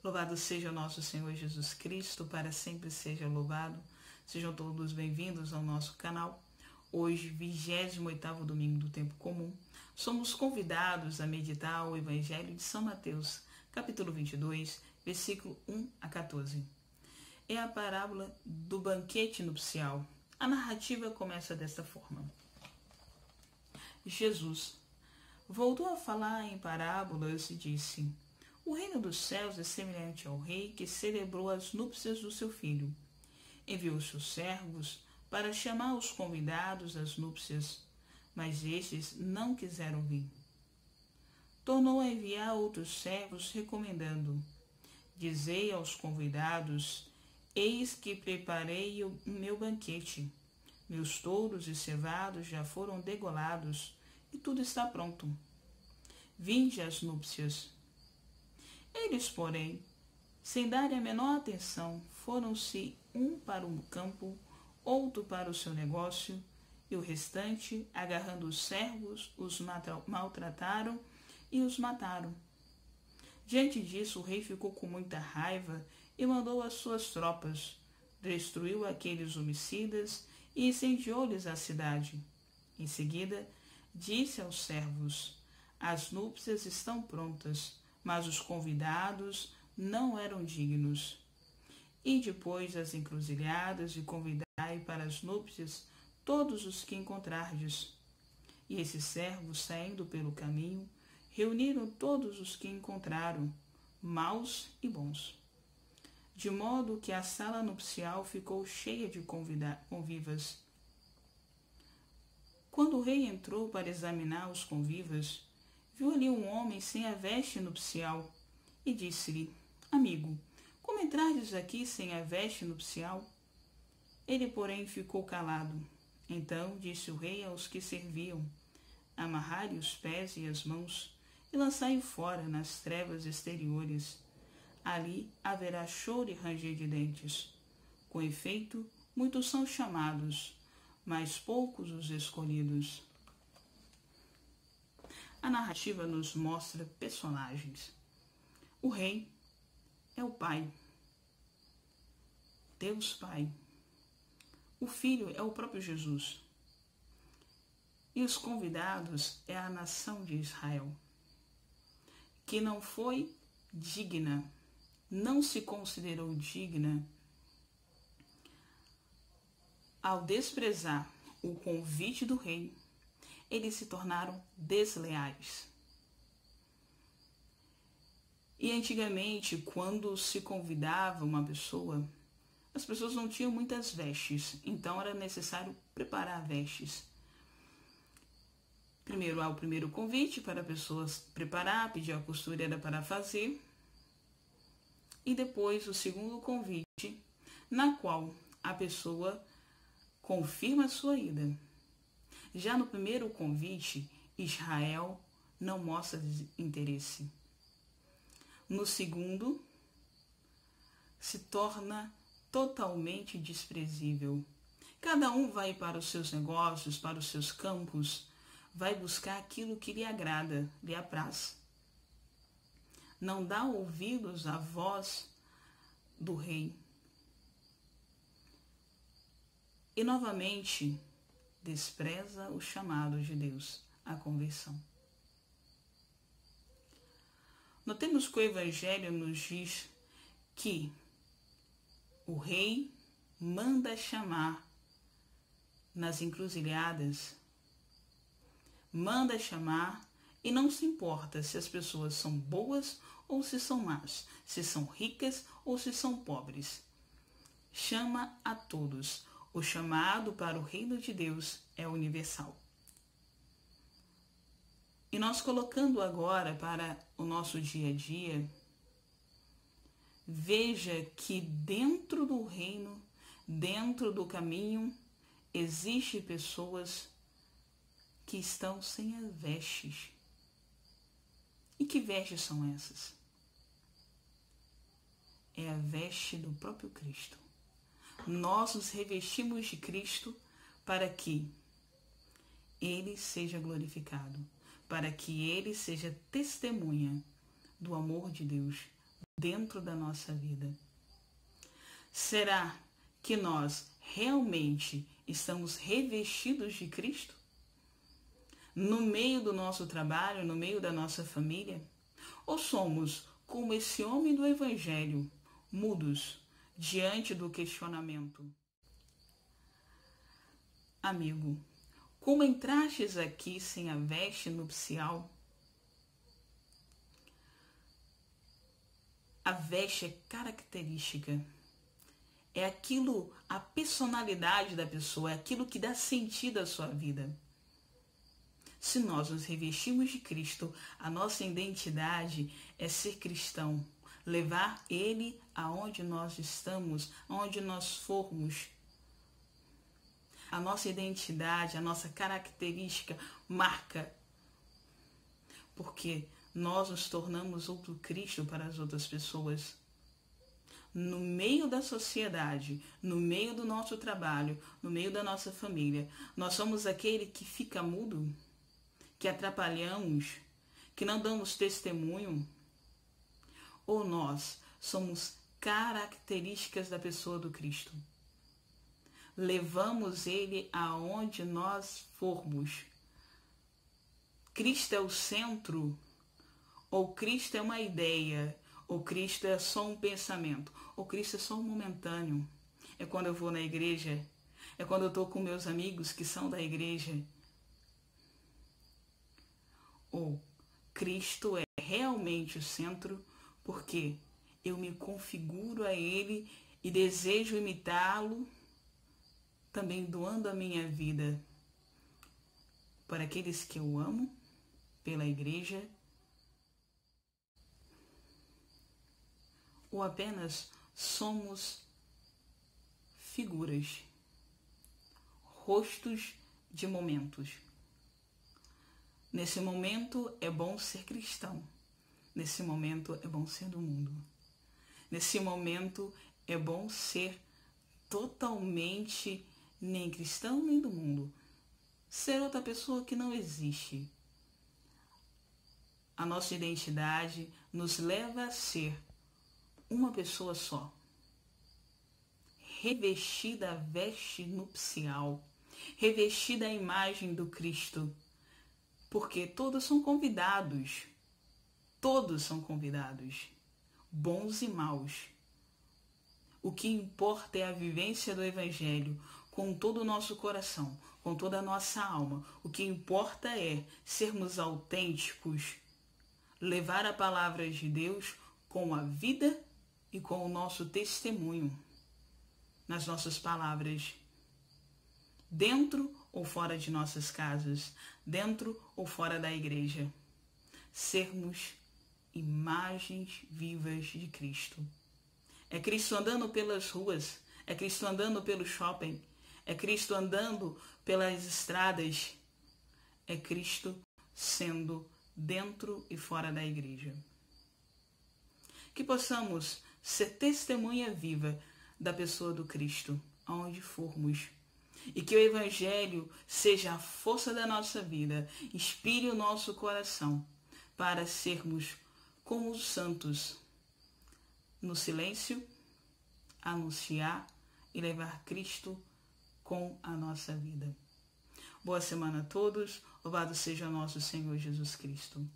Louvado seja o nosso Senhor Jesus Cristo, para sempre seja louvado. Sejam todos bem-vindos ao nosso canal. Hoje, 28º domingo do tempo comum, somos convidados a meditar o Evangelho de São Mateus, capítulo 22, versículo 1 a 14. É a parábola do banquete nupcial. A narrativa começa desta forma. Jesus voltou a falar em parábolas e disse: O reino dos céus é semelhante ao rei que celebrou as núpcias do seu filho. Enviou seus servos para chamar os convidados às núpcias, mas estes não quiseram vir. Tornou a enviar outros servos, recomendando: Dizei aos convidados: Eis que preparei o meu banquete. Meus touros e cevados já foram degolados, e tudo está pronto. Vinde às núpcias. Eles, porém, sem darem a menor atenção, foram-se um para o campo, outro para o seu negócio, e o restante, agarrando os servos, os maltrataram e os mataram. Diante disso, o rei ficou com muita raiva e mandou as suas tropas, destruiu aqueles homicidas e incendiou-lhes a cidade. Em seguida, disse aos servos: As núpcias estão prontas, mas os convidados não eram dignos. E depois das encruzilhadas e convidai para as núpcias todos os que encontrardes. E esses servos, saindo pelo caminho, reuniram todos os que encontraram, maus e bons. De modo que a sala nupcial ficou cheia de convivas. Quando o rei entrou para examinar os convivas, viu ali um homem sem a veste nupcial e disse-lhe: Amigo, como entrardes aqui sem a veste nupcial? Ele, porém, ficou calado. Então disse o rei aos que serviam: Amarrai os pés e as mãos e lançai-o fora nas trevas exteriores. Ali haverá choro e ranger de dentes. Com efeito, muitos são chamados, mas poucos os escolhidos. A narrativa nos mostra personagens. O rei é o Pai, Deus Pai. O Filho é o próprio Jesus. E os convidados é a nação de Israel, que não foi digna, não se considerou digna. Ao desprezar o convite do rei, eles se tornaram desleais. E antigamente, quando se convidava uma pessoa, as pessoas não tinham muitas vestes, então era necessário preparar vestes. Primeiro há o primeiro convite para a pessoa preparar, pedir a costureira para fazer. E depois o segundo convite, na qual a pessoa confirma a sua ida. Já no primeiro convite, Israel não mostra interesse. No segundo, se torna totalmente desprezível. Cada um vai para os seus negócios, para os seus campos, vai buscar aquilo que lhe agrada, lhe apraz. Não dá ouvidos à voz do rei. E novamente despreza o chamado de Deus, a conversão. Notemos que o Evangelho nos diz que o rei manda chamar nas encruzilhadas, manda chamar e não se importa se as pessoas são boas ou se são más, se são ricas ou se são pobres. Chama a todos. O chamado para o reino de Deus é universal. E nós colocando agora para o nosso dia a dia, veja que dentro do reino, dentro do caminho, existem pessoas que estão sem as vestes. E que vestes são essas? É a veste do próprio Cristo. Nós nos revestimos de Cristo para que Ele seja glorificado, para que Ele seja testemunha do amor de Deus, dentro da nossa vida? Será que nós realmente estamos revestidos de Cristo? No meio do nosso trabalho, no meio da nossa família? Ou somos, como esse homem do Evangelho, mudos diante do questionamento? Amigo, como entrastes aqui sem a veste nupcial? A veste é característica. É aquilo, a personalidade da pessoa, é aquilo que dá sentido à sua vida. Se nós nos revestimos de Cristo, a nossa identidade é ser cristão, levar Ele aonde nós estamos, aonde nós formos. A nossa identidade, a nossa característica marca, porque nós nos tornamos outro Cristo para as outras pessoas. No meio da sociedade, no meio do nosso trabalho, no meio da nossa família, nós somos aquele que fica mudo, que atrapalhamos, que não damos testemunho? Ou nós somos características da pessoa do Cristo? Levamos Ele aonde nós formos. Cristo é o centro? Ou Cristo é uma ideia? Ou Cristo é só um pensamento? Ou Cristo é só um momentâneo? É quando eu vou na igreja? É quando eu estou com meus amigos que são da igreja? Ou Cristo é realmente o centro, porque eu me configuro a Ele e desejo imitá-lo, também doando a minha vida para aqueles que eu amo, pela igreja, ou apenas somos figuras, rostos de momentos. Nesse momento é bom ser cristão. Nesse momento é bom ser do mundo. Nesse momento é bom ser totalmente nem cristão nem do mundo. Ser outra pessoa que não existe. A nossa identidade nos leva a ser uma pessoa só. Revestida a veste nupcial. Revestida a imagem do Cristo. Porque todos são convidados. Todos são convidados. Bons e maus. O que importa é a vivência do Evangelho com todo o nosso coração, com toda a nossa alma. O que importa é sermos autênticos, levar a palavra de Deus com a vida e com o nosso testemunho nas nossas palavras, dentro ou fora de nossas casas, dentro ou fora da igreja. Sermos imagens vivas de Cristo. É Cristo andando pelas ruas, é Cristo andando pelo shopping, é Cristo andando pelas estradas, é Cristo sendo dentro e fora da igreja. Que possamos ser testemunha viva da pessoa do Cristo, aonde formos. E que o Evangelho seja a força da nossa vida, inspire o nosso coração para sermos como os santos, no silêncio, anunciar e levar Cristo com a nossa vida. Boa semana a todos, louvado seja nosso Senhor Jesus Cristo.